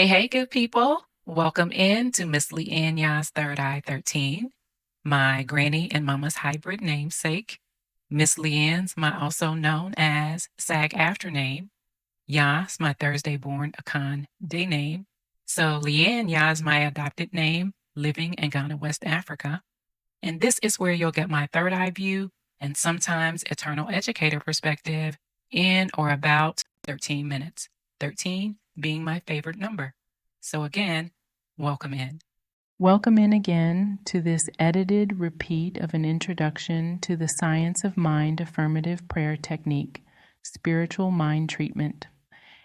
Hey, good people. Welcome in to Miss LeAnnyaa's Third Eye 13, my granny and mama's hybrid namesake. Miss Leanne's my also known as SAG after name. Yas, my Thursday born Akan day name. So Leanne Yas, my adopted name, living in Ghana, West Africa. And this is where you'll get my third eye view and sometimes eternal educator perspective in or about 13 minutes. 13 being my favorite number. So again, welcome in. Welcome in again to this edited repeat of an introduction to the Science of Mind affirmative prayer technique, spiritual mind treatment.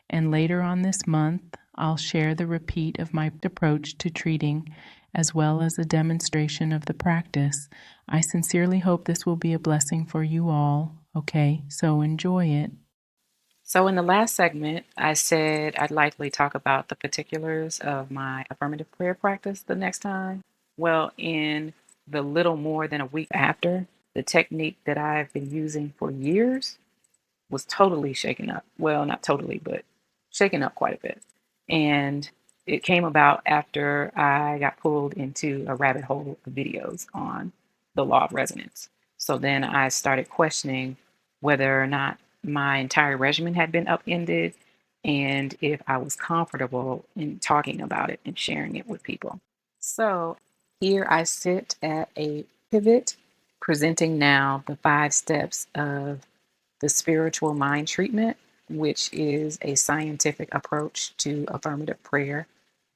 And later on this month, I'll share the repeat of my approach to treating, as well as a demonstration of the practice. I sincerely hope this will be a blessing for you all. Okay, so enjoy it. So, in the last segment, I said I'd likely talk about the particulars of my affirmative prayer practice the next time. Well, in the little more than a week after, the technique that I've been using for years was totally shaken up. Well, not totally, but shaken up quite a bit. And it came about after I got pulled into a rabbit hole of videos on the law of resonance. So then I started questioning whether or not my entire regimen had been upended and if I was comfortable in talking about it and sharing it with people. So here I sit at a pivot, presenting now the 5 steps of the spiritual mind treatment, which is a scientific approach to affirmative prayer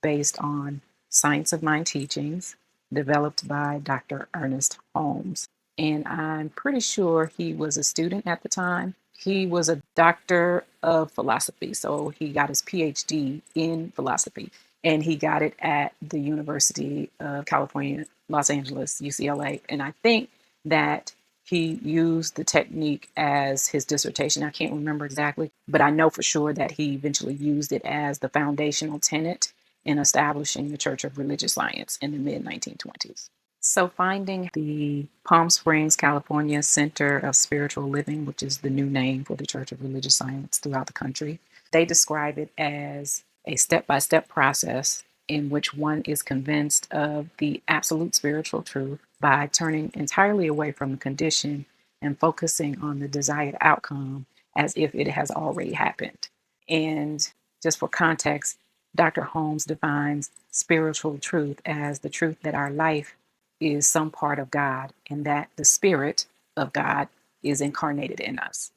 based on science of mind teachings developed by Dr. Ernest Holmes. And I'm pretty sure he was a student at the time. He was a doctor of philosophy, so he got his PhD in philosophy, and he got it at the University of California, Los Angeles, UCLA. And I think that he used the technique as his dissertation. I can't remember exactly, but I know for sure that he eventually used it as the foundational tenet in establishing the Church of Religious Science in the mid 1920s. So, finding the Palm Springs, California Center of Spiritual Living, which is the new name for the Church of Religious Science throughout the country, they describe it as a step by step process in which one is convinced of the absolute spiritual truth by turning entirely away from the condition and focusing on the desired outcome as if it has already happened. And just for context, Dr. Holmes defines spiritual truth as the truth that our life is some part of God and that the Spirit of God is incarnated in us.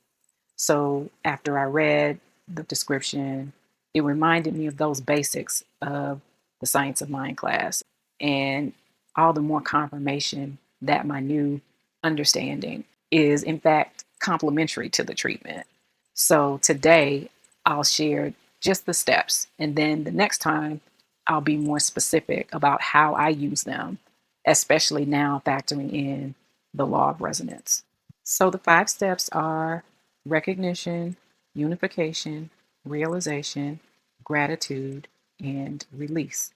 So after I read the description, it reminded me of those basics of the Science of Mind class, and all the more confirmation that my new understanding is, in fact, complementary to the treatment. So today, I'll share just the steps, and then the next time, I'll be more specific about how I use them, especially now factoring in the law of resonance. So the 5 steps are recognition, unification, realization, gratitude, and release.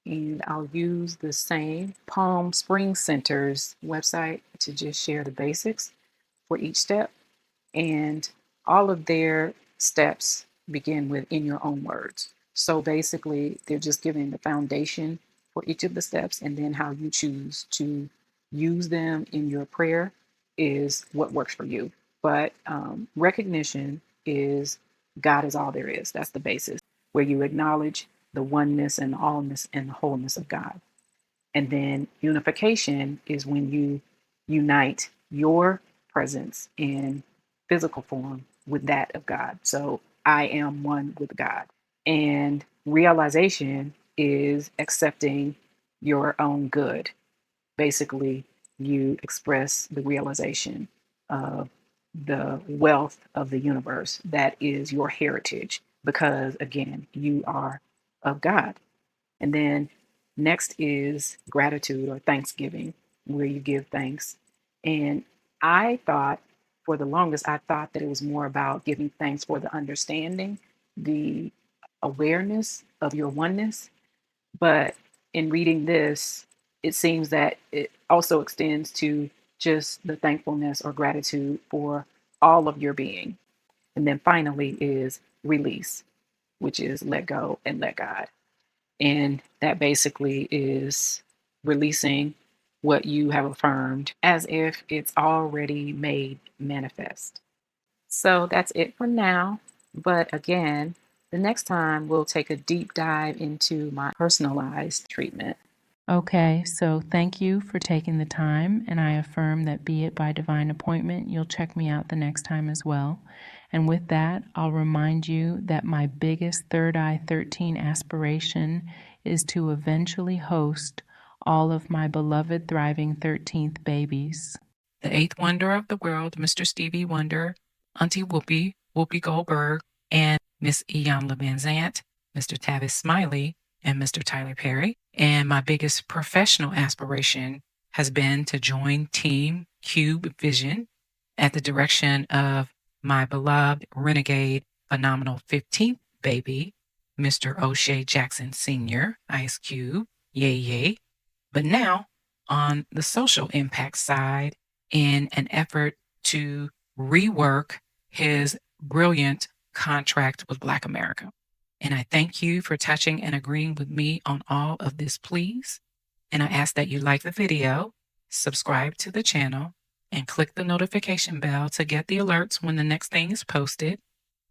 And I'll use the same Palm Springs Center's website to just share the basics for each step. And all of their steps begin with in your own words. So basically, they're just giving the foundation for each of the steps, and then how you choose to use them in your prayer is what works for you. But recognition is God is all there is. That's the basis where you acknowledge the oneness and the allness and the wholeness of God. And then unification is when you unite your presence in physical form with that of God. So I am one with God. And realization is accepting your own good. Basically, you express the realization of the wealth of the universe that is your heritage, because again, you are of God. And then next is gratitude or thanksgiving, where you give thanks. And I thought, for the longest, I thought that it was more about giving thanks for the understanding, the awareness of your oneness. But in reading this, it seems that it also extends to just the thankfulness or gratitude for all of your being. And then finally is release. which is let go and let God. And that basically is releasing what you have affirmed as if it's already made manifest. So that's it for now. But again, the next time we'll take a deep dive into my personalized treatment. Okay, so thank you for taking the time, and I affirm that, be it by divine appointment, you'll check me out the next time as well. And with that, I'll remind you that my biggest Third Eye 13 aspiration is to eventually host all of my beloved thriving 13th babies. The eighth wonder of the world, Mr. Stevie Wonder, Auntie Whoopi, Whoopi Goldberg, and Miss Iyanla Vanzant, Mr. Tavis Smiley, and Mr. Tyler Perry. And my biggest professional aspiration has been to join Team Cube Vision at the direction of my beloved renegade phenomenal 15th baby, Mr. O'Shea Jackson Sr., Ice Cube, yay, yay. But now, on the social impact side, in an effort to rework his brilliant contract with Black America. And I thank you for touching and agreeing with me on all of this, please. And I ask that you like the video, subscribe to the channel, and click the notification bell to get the alerts when the next thing is posted.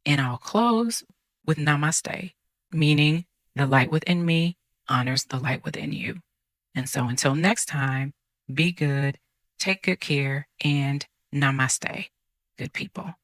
And I'll close with Namasté, meaning the light within me honors the light within you. And so until next time, be good, take good care, and Namaste, good people.